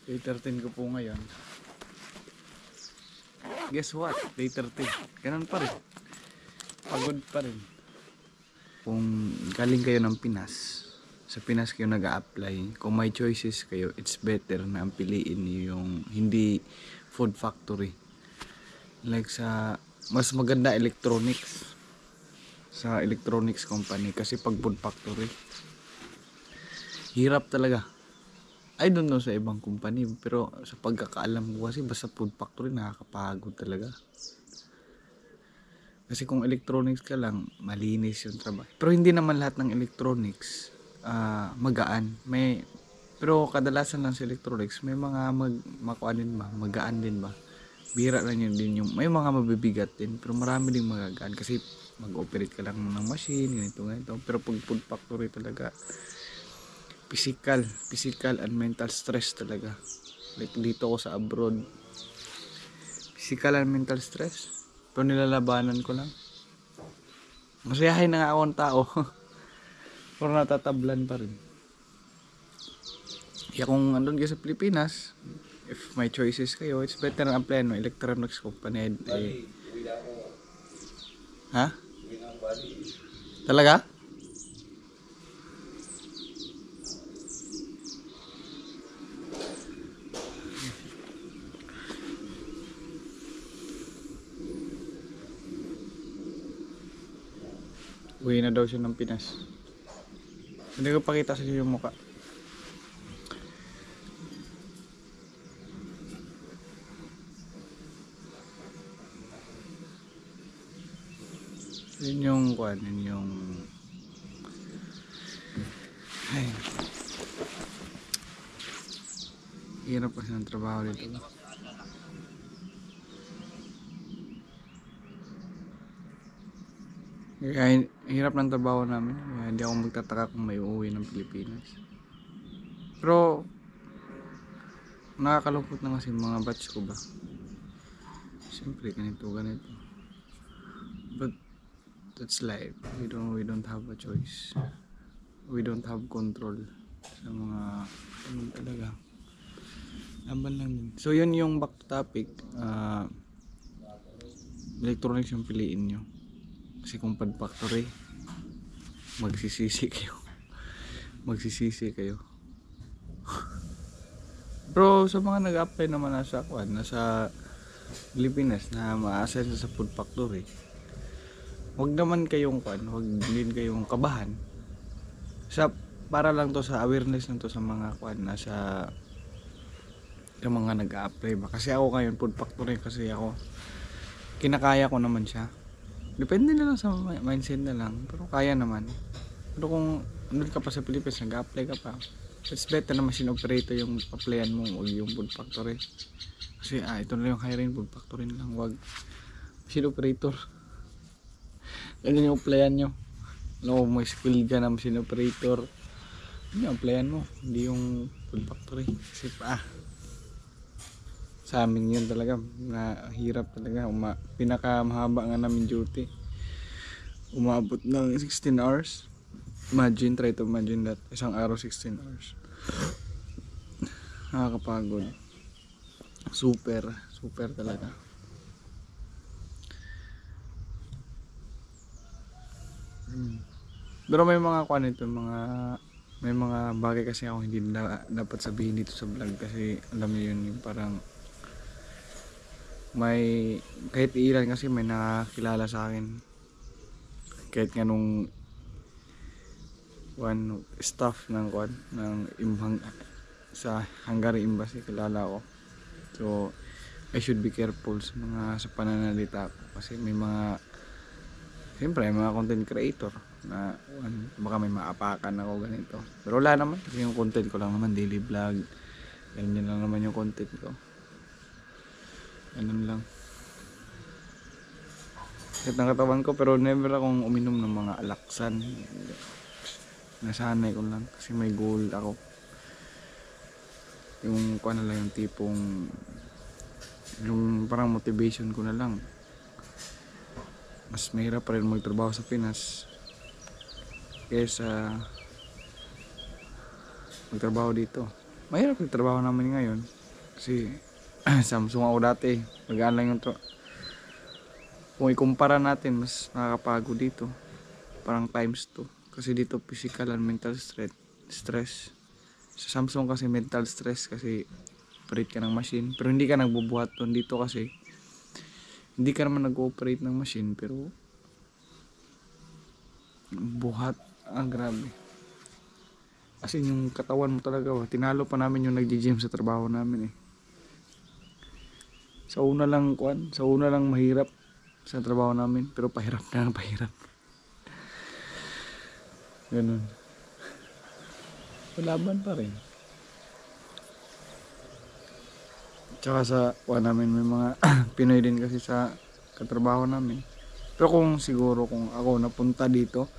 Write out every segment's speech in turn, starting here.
Day 13 ko po ngayon. Guess what? Day 13. Ganun pa rin. Pagod pa rin. Kung galing kayo ng Pinas, sa Pinas kayo nag-a-apply, kung may choices kayo, it's better na ang piliin niyo yung hindi food factory. Like sa mas maganda electronics. Sa electronics company. Kasi pag food factory, hirap talaga. I don't know sa ibang company, pero sa pagkakaalam ko kasi basta food factory nakakapagod talaga. Kasi kung electronics ka lang, malinis yung trabaho. Pero hindi naman lahat ng electronics magaan. Pero kadalasan lang sa electronics, may mga makuanin ba, magaan din ba. Bira lang yun din yung, may mga mabibigat din, pero marami ding magagaan kasi mag-operate ka lang ng machine, ganito. Pero pag food factory talaga, physical and mental stress talaga. Like dito ko sa abroad, physical and mental stress, pero nilalabanan ko lang. Masayahin na nga akong tao pero natatablan pa rin. Kaya kung andun kayo sa Pilipinas, if may choices kayo, it's better na apply no electronics company. Ha? Talaga? Uwi na daw siya ng Pinas. Hindi ko pakita sa inyo yung mukha. Yun yung kuan, yun yung ay, hirap kasi ng trabaho dito. Kaya hirap ng trabaho namin. Kaya hindi ako magtataka kung may uuwi ng Pilipinas. Pero nakakalungkot na kasi mga batch ko ba. Siyempre ganito. But that's life. We don't have a choice. We don't have control sa mga talaga. Laban lang din. So yun yung back topic. Electronics yung piliin nyo. Kasi kung food factory, magsisisi kayo. Bro, sa mga nag-apply naman nasa Pilipinas na ma-assign sa food factory, wag naman kayong wag din kayong kabahan. Para lang to sa awareness lang to sa mga nasa yung mga nag-a-apply ba. Kasi ako ngayon food factory kasi ako kinakaya ko naman siya. Depende na lang sa mindset na lang. Pero kaya naman. Pero kung andun ka pa sa Pilipinas, nag-apply ka pa, it's better na machine operator yung applyan mo o yung food factory. Kasi ito na yung hiring, food factory na lang. Wag machine operator. Ganyan yung applyan nyo. No, may skill ka na machine operator. Yun yung applyan mo. Hindi yung food factory. Kasi sa amin yun talaga na hirap talaga. Pinakamahaba nga namin duty, umabot ng 16 hours. Try to imagine that, isang araw 16 hours. Nakakapagod. Super talaga. Pero may mga may mga bagay kasi ako hindi dapat sabihin dito sa vlog kasi alam niyo yun yung parang may kahit ilan kasi may nakakilala sa akin kahit nga nung staff ng sa Hungary Embassy kilala ko. So I should be careful sa pananalita ko kasi may mga siyempre may mga content creator na baka may maapakan ako ganito, pero wala naman kasi yung content ko lang naman daily vlog, ganyan lang naman yung content ko. Ganun lang. Kahit ng katawan ko, pero never akong uminom ng mga alaksan. Nasanay ko lang kasi may goal ako. Yung yung tipong yung parang motivation ko na lang. Mas mahirap pa rin magtrabaho sa Pinas kaysa magtrabaho dito. Mahirap yung trabaho namin ngayon. Kasi Samsung ako dati, magaan lang yung kung ikumpara natin, mas nakakapagod dito, parang times 2. Kasi dito physical and mental stress. Sa Samsung kasi mental stress kasi operate ka ng machine, pero hindi ka nagbubuhat doon. Dito kasi hindi ka naman nag-ooperate ng machine, pero buhat. Grabe. As in, yung katawan mo talaga, tinalo pa namin yung nagji-gym sa trabaho namin eh. Sa una lang mahirap sa trabaho namin, pero pahirap na pahirap. Ganun. Laban pa rin. Tsaka sa namin may mga Pinoy din kasi sa katrabaho namin. Pero kung siguro kung ako napunta dito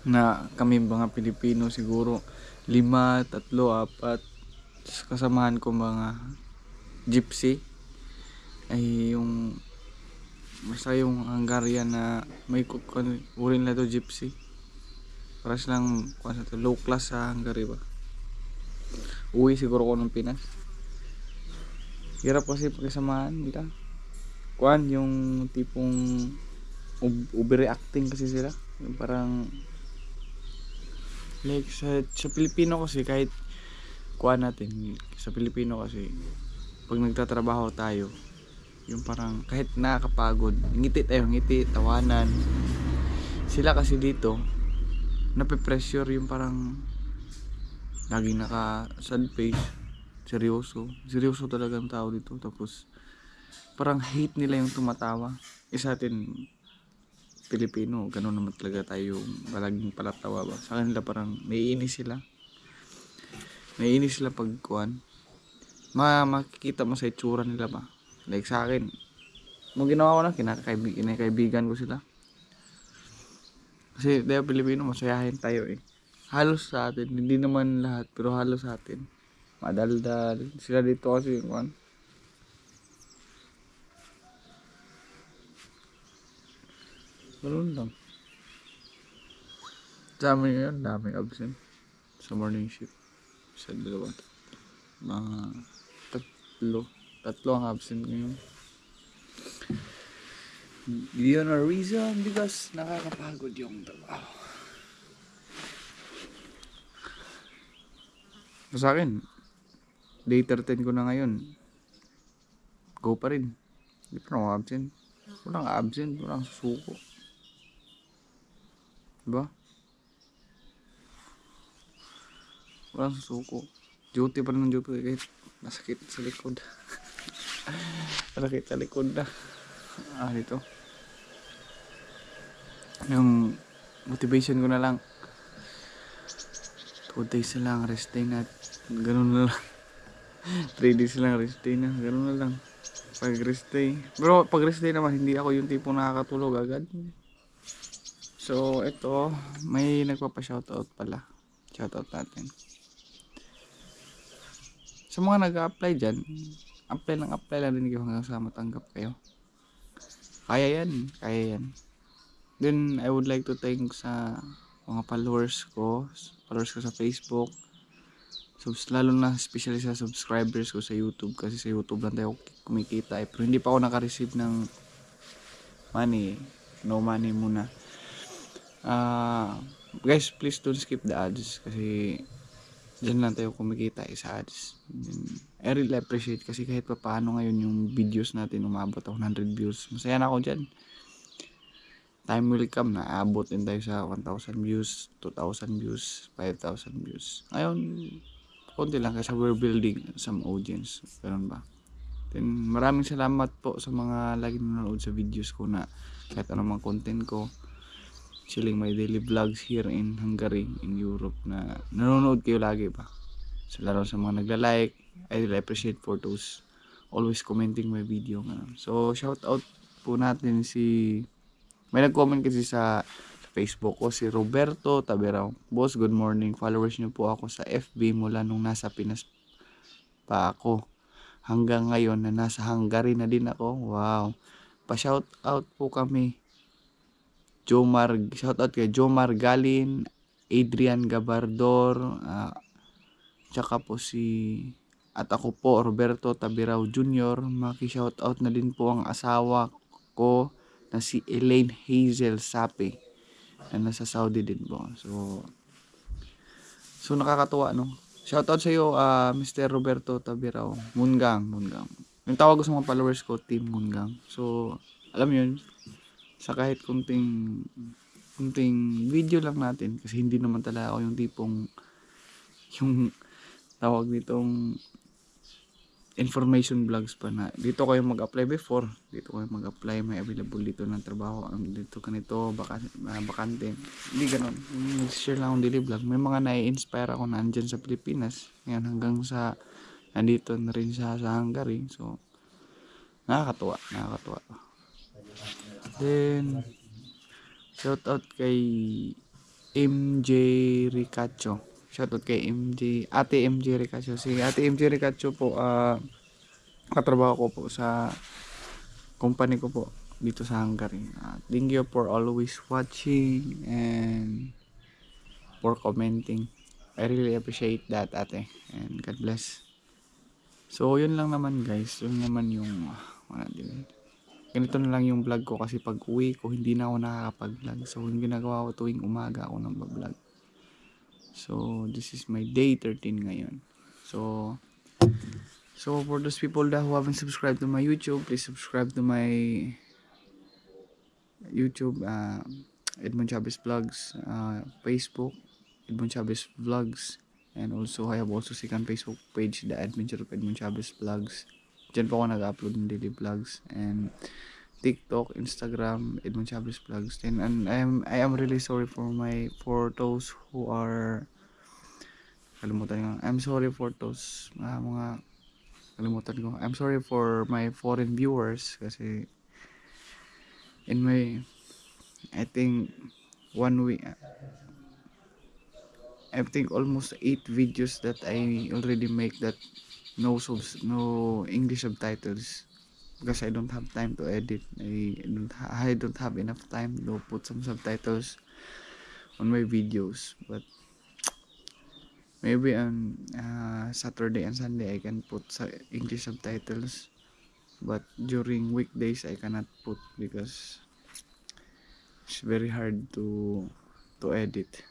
na kami mga Pilipino siguro 5, 3, 4, kasamahan ko mga gypsy ay yung basta yung Hungarian na may uri nila to gypsy. Para silang low class sa Hungary ba. Uwi siguro ko ng Pinas. Hirap kasi pakisamahan nila. Yung tipong overreacting kasi sila. Yung parang like sa Pilipino kasi kahit natin sa Pilipino kasi pag nagtatrabaho tayo yung parang kahit nakakapagod ngiti tayo, ngiti, tawanan. Sila kasi dito nape-pressure yung parang laging naka sad face, seryoso talaga ang tao dito. Tapos parang hate nila yung tumatawa. Sa atin Pilipino, ganun naman talaga tayo, palaging palatawa ba. Sa kanila parang naiinis sila. Naiinis sila pag makikita mo sa itsura nila ba. Like sa akin, nung ginawa ko na, kinakaibigan ko sila. Kasi tayo Pilipino, masayahin tayo eh. Halos sa atin, hindi naman lahat, pero halos sa atin. Madaldal. Sila dito kasi ganun lang. Sa amin ngayon, daming absent sa morning shift. Sa dalawa. Mga tatlo ang absent ngayon. Yun ang reason because nakakapagod yung trabaho. Sa akin, day 13 ko na ngayon. Go pa rin. Hindi pa ako absent. Walang absent, walang susuko. Diba? Walang susuko. Duty pa rin ng duty kahit masakit sa likod. Masakit sa likod na. Dito. Yung motivation ko na lang 2 days na lang rest day na. Ganun na lang. 3 days na lang rest day na. Ganun na lang. Pag rest day. Pero pag rest day naman, hindi ako yung tipo nakakatulog agad. So, ito, may nagpapa-shoutout pala. Shoutout natin. Sa mga nag-a-apply dyan, apply lang din kayo hanggang sa matanggap kayo. Kaya yan. Then, I would like to thank sa mga followers ko sa Facebook. Lalo na especially sa subscribers ko sa YouTube. Kasi sa YouTube lang tayo kumikita eh. Pero hindi pa ako naka-receive ng money. No money muna. Guys, please don't skip the ads kasi dyan lang tayo kumikita sa ads. I really appreciate kasi kahit pa paano ngayon yung videos natin umabot 100 views. Masaya na ako dyan. Time will come na abot din tayo sa 1,000 views, 2,000 views, 5,000 views. Ngayon, konti lang kasi we're building some audience. Ganun ba? Then, maraming salamat po sa mga lagi nanonood sa videos ko na kahit anumang content ko. Chilling my daily vlogs here in Hungary, in Europe na nanonood kayo lagi ba. So lalo sa mga nagla-like, I really appreciate for those always commenting my video. So shout out po natin may nag-comment kasi sa Facebook ko, si Roberto Taberao. Boss, good morning. Followers niyo po ako sa FB mula nung nasa Pinas pa ako. Hanggang ngayon na nasa Hungary na din ako. Wow. Pa-shout out po kami. Shoutout kay Jomar Galin, Adrian Gabardor, tsaka po si At ako po, Roberto Tabirao Jr. Maki-shoutout na din po ang asawa ko na si Elaine Hazel Sapi na nasa Saudi din po. So nakakatuwa, no? Shoutout sa iyo, Mr. Roberto Tabirao. Mungang. Yung tawag ko sa mga followers ko, Team Mungang. So, alam yun, sa kahit kunting video lang natin, kasi hindi naman talaga ako yung tipong, yung tawag nitong information vlogs pa na dito kayo mag-apply before, dito kayo mag-apply, may available dito ng trabaho, dito ganito, bakante. Hindi ganun. Share lang akong daily vlog. May mga nai-inspire ako na andyan sa Pilipinas. Ngayon hanggang sa nandito na rin sa Hungary. So, nakakatuwa. Then, shoutout kay MJ Ricacho. Shoutout kay Ate MJ Ricacho. Si Ate MJ Ricacho po, katrabaho ko po sa company ko po dito sa Hungary. Thank you for always watching and for commenting. I really appreciate that, ate. And God bless. So, yun lang naman guys. Yun naman yung ganito na lang yung vlog ko kasi pag uwi ko hindi na ako nakakapag-vlog. So, yung ginagawa ko tuwing umaga ako nang vlog. So, this is my day 13 ngayon. So for those people that who haven't subscribed to my YouTube, please subscribe to my YouTube, Edmond Chavez Vlogs, Facebook, Edmond Chavez Vlogs, and also I have also second Facebook page, The Adventure of Edmond Chavez Vlogs. Diyan po ako nag-upload ng daily vlogs, and TikTok, Instagram, Edmond Chavez Vlogs. And I am really sorry for those who are I'm sorry for those mga kalimutan ko. I'm sorry for my foreign viewers kasi in my I think 1 week, I think almost 8 videos that I already make that no English subtitles because I don't have time to edit. I don't have enough time to put some subtitles on my videos, but maybe on Saturday and Sunday I can put English subtitles, but during weekdays I cannot put because it's very hard to edit.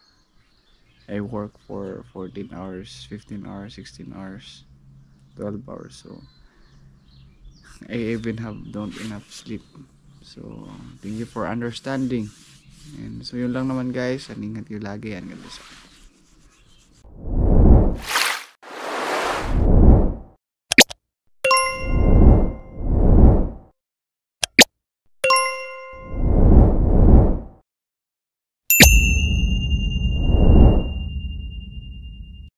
I work for 14 hours, 15 hours, 16 hours, 12 hours, so I even don't enough sleep. So thank you for understanding. And so yun lang naman guys, ingat kayo lagi, and God bless.